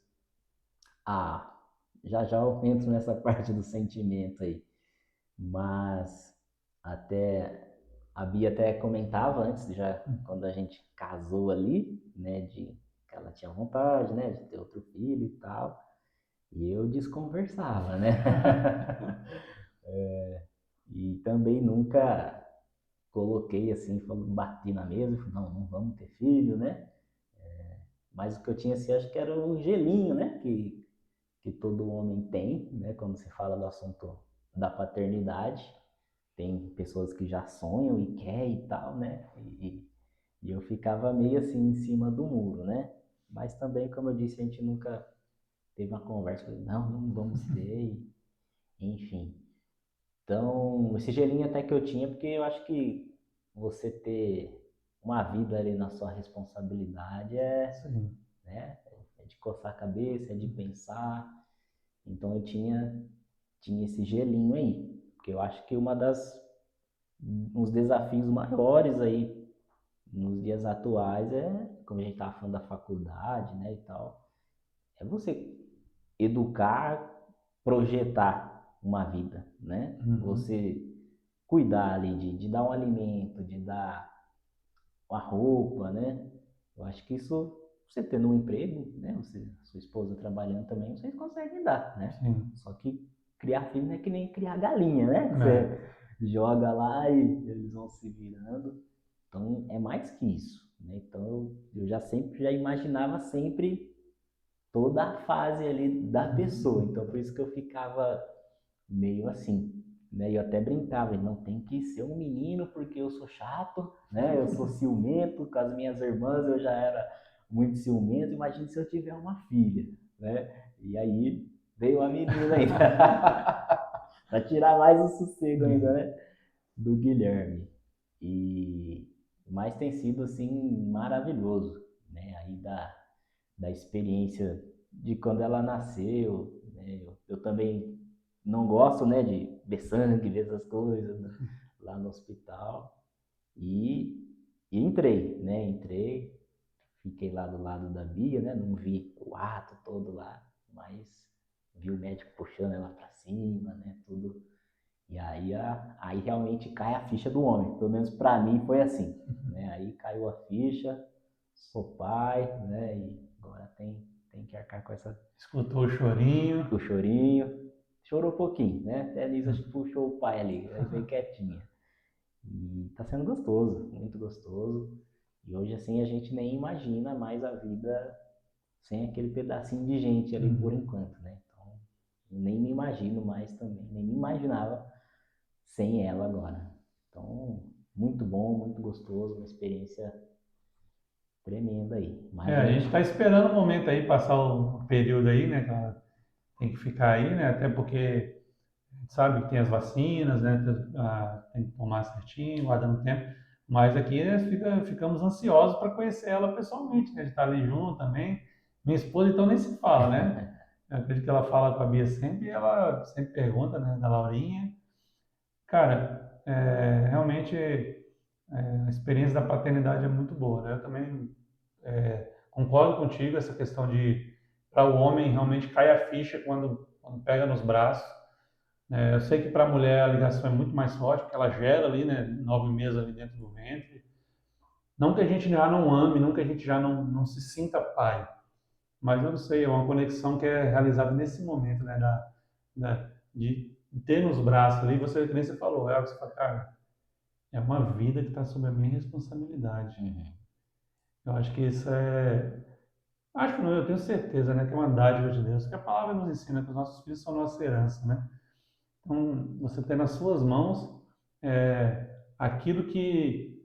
Ah, já já eu entro nessa parte do sentimento aí. Mas até a Bia até comentava antes, já quando a gente casou ali, né, de que ela tinha vontade, né, de ter outro filho e tal. E eu desconversava, né? E também nunca coloquei assim, bati na mesa e falei, não, não vamos ter filho, né? Mas o que eu tinha assim, acho que era o gelinho, né? Que todo homem tem, né? Quando se fala do assunto da paternidade. Tem pessoas que já sonham e querem e tal, né? E eu ficava meio assim em cima do muro, né? Mas também, como eu disse, a gente nunca teve uma conversa, falei, não, não vamos ter, enfim. Então, esse gelinho até que eu tinha, porque eu acho que você ter uma vida ali na sua responsabilidade Sim. né, é de coçar a cabeça, é de pensar. Então eu tinha esse gelinho aí, porque eu acho que uns desafios maiores aí nos dias atuais como a gente estava falando da faculdade, né, e tal, é você educar, projetar uma vida, né? Uhum. Você cuidar ali de dar um alimento, de dar uma roupa, né? Eu acho que isso, você tendo um emprego, né? Sua esposa trabalhando também, vocês conseguem dar, né? Sim. Só que criar filho não é que nem criar galinha, né? É. Você joga lá e eles vão se virando. Então é mais que isso, né? Então eu já sempre já imaginava sempre toda a fase ali da pessoa. Então por isso que eu ficava meio assim, né? E eu até brincava, não tem que ser um menino porque eu sou chato, né? Eu sou ciumento, com as minhas irmãs eu já era muito ciumento, imagine se eu tiver uma filha, né? E aí veio a menina ainda, para tirar mais o sossego ainda, né? Do Guilherme. E mas tem sido assim maravilhoso, né? Aí da experiência de quando ela nasceu, né? Eu também não gosto, né, de ver sangue, ver essas coisas, né, lá no hospital. E, e entrei, né? Entrei, fiquei lá do lado da Bia, né? Não vi o ato todo lá, mas vi o médico puxando ela para cima, né? Tudo. E aí realmente cai a ficha do homem. Pelo menos para mim foi assim, né? Aí caiu a ficha, sou pai, né? E agora tem que arcar com Escutou o chorinho. o chorinho. Chorou um pouquinho, né? Até a Nisa acho que puxou o pai ali, aí bem quietinha. E tá sendo gostoso, muito gostoso. E hoje assim a gente nem imagina mais a vida sem aquele pedacinho de gente ali por Uhum. enquanto, né? Então, nem me imagino mais também, nem me imaginava sem ela agora. Então, muito bom, muito gostoso, uma experiência tremenda aí. Mas a A gente gente, está esperando o momento aí, passar o período aí, né, que ela tem que ficar aí, né, até porque a gente sabe que tem as vacinas, né, tem que tomar certinho, guardando tempo, mas aqui né, ficamos ansiosos para conhecer ela pessoalmente, né, de estar ali junto também. Minha esposa, então, nem se fala, né? Eu acredito que ela fala com a Bia sempre e ela sempre pergunta, né, da Laurinha. Cara, realmente a experiência da paternidade é muito boa, né? Eu também concordo contigo, essa questão de, para o homem, realmente cai a ficha quando pega nos braços. Eu sei que para a mulher a ligação é muito mais forte, porque ela gera ali, né, 9 meses ali dentro do ventre. Não que a gente já não ame, não que a gente já não se sinta pai, mas eu não sei, é uma conexão que é realizada nesse momento, né, de ter nos braços ali, você, que nem você falou, você fala, cara, é uma vida que está sob a minha responsabilidade. Uhum. Eu acho que isso acho que não, eu tenho certeza, né, que é uma dádiva de Deus, que a palavra nos ensina que os nossos filhos são nossa herança, né? Então, você tem nas suas mãos aquilo que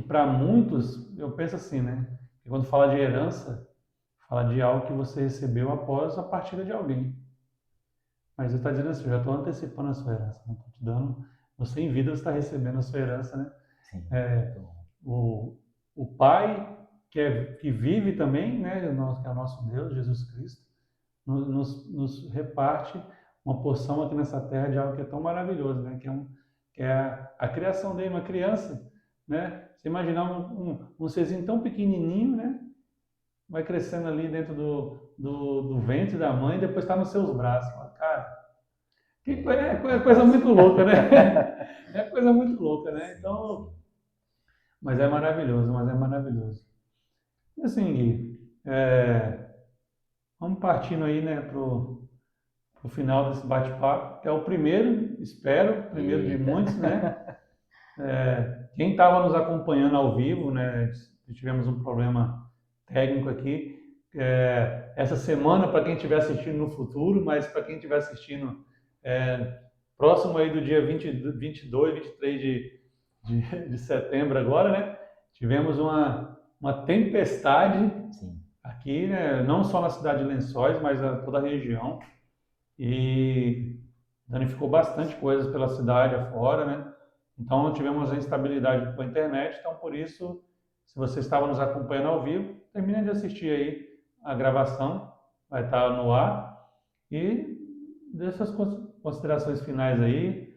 para muitos, eu penso assim, né? Que quando fala de herança, fala de algo que você recebeu após a partida de alguém. Mas ele está dizendo assim, eu já estou antecipando a sua herança, né? Estou te dando, você em vida você está recebendo a sua herança, né? Sim, É, muito bom. o Pai, que vive também, né? Que é o nosso Deus, Jesus Cristo, nos reparte uma porção aqui nessa terra de algo que é tão maravilhoso, né? Que é a criação dele, uma criança, né? Você imaginar um serzinho tão pequenininho, né? Vai crescendo ali dentro do ventre da mãe e depois está nos seus braços. Cara, é coisa muito louca, né? É coisa muito louca, né? Sim, Então, sim. mas é maravilhoso, mas é maravilhoso. E assim, Gui, vamos partindo aí, né, pro final desse bate-papo, que é o primeiro, espero, o primeiro de Eita. muitos, né? Quem estava nos acompanhando ao vivo, né? Tivemos um problema técnico aqui. Essa semana, para quem estiver assistindo no futuro, mas para quem estiver assistindo próximo aí do dia 22, 23 de setembro agora, né? Tivemos uma tempestade Sim. aqui, né? Não só na cidade de Lençóis, mas toda a região. E danificou bastante coisas pela cidade afora, né? Então tivemos a instabilidade com a internet, então por isso, se você estava nos acompanhando ao vivo, termine de assistir aí a gravação, vai estar no ar e deixa as considerações finais aí.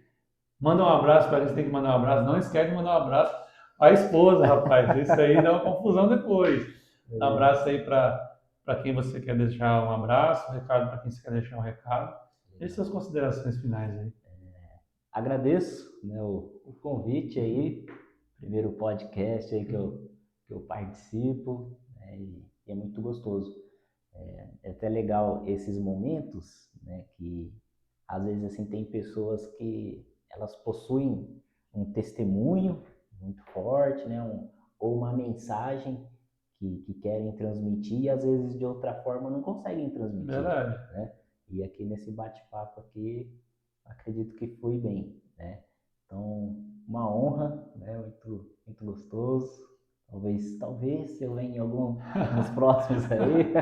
Manda um abraço para a gente, tem que mandar um abraço, não esquece de mandar um abraço para a esposa, rapaz, isso aí dá uma confusão depois. Um abraço aí para quem você quer deixar um abraço, um recado para quem você quer deixar um recado. Deixe suas considerações finais aí. Agradeço, né, o convite aí, primeiro podcast aí que eu participo, né, e é muito gostoso. É até legal esses momentos, né, que às vezes assim tem pessoas que elas possuem um testemunho muito forte, né, ou uma mensagem que querem transmitir e às vezes de outra forma não conseguem transmitir, Verdade. né? E aqui nesse bate-papo aqui, acredito que fui bem, né? Então, uma honra, né? Muito, muito gostoso. Talvez eu venha em algum nos próximos aí.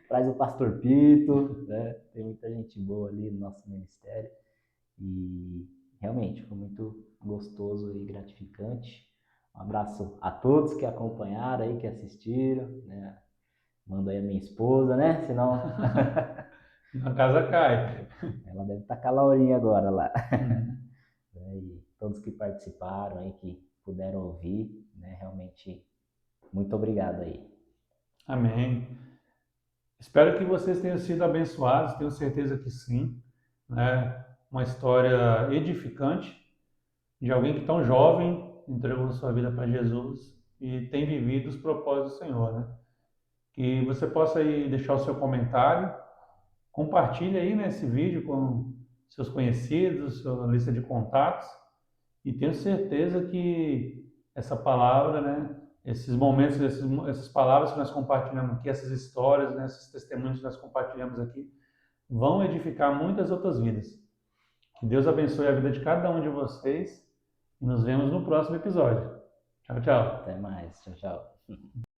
Traz o Pastor Pito, né? Tem muita gente boa ali no nosso ministério. E realmente foi muito gostoso e gratificante. Um abraço a todos que acompanharam aí, que assistiram, né? Mando aí a minha esposa, né? Senão A casa cai. ela deve estar com a Laurinha agora lá. Uhum. E todos que participaram aí, que puderam ouvir, né? Realmente, muito obrigado aí. Amém. Espero que vocês tenham sido abençoados, tenho certeza que sim, né? Uma história edificante de alguém que tão jovem entregou sua vida para Jesus e tem vivido os propósitos do Senhor, né? Que você possa aí deixar o seu comentário, compartilhe aí, né, esse vídeo com seus conhecidos, sua lista de contatos e tenho certeza que essa palavra, né, esses momentos, essas palavras que nós compartilhamos aqui, essas histórias, né, esses testemunhos que nós compartilhamos aqui, vão edificar muitas outras vidas. Que Deus abençoe a vida de cada um de vocês e nos vemos no próximo episódio. Tchau, tchau. Até mais. Tchau, tchau.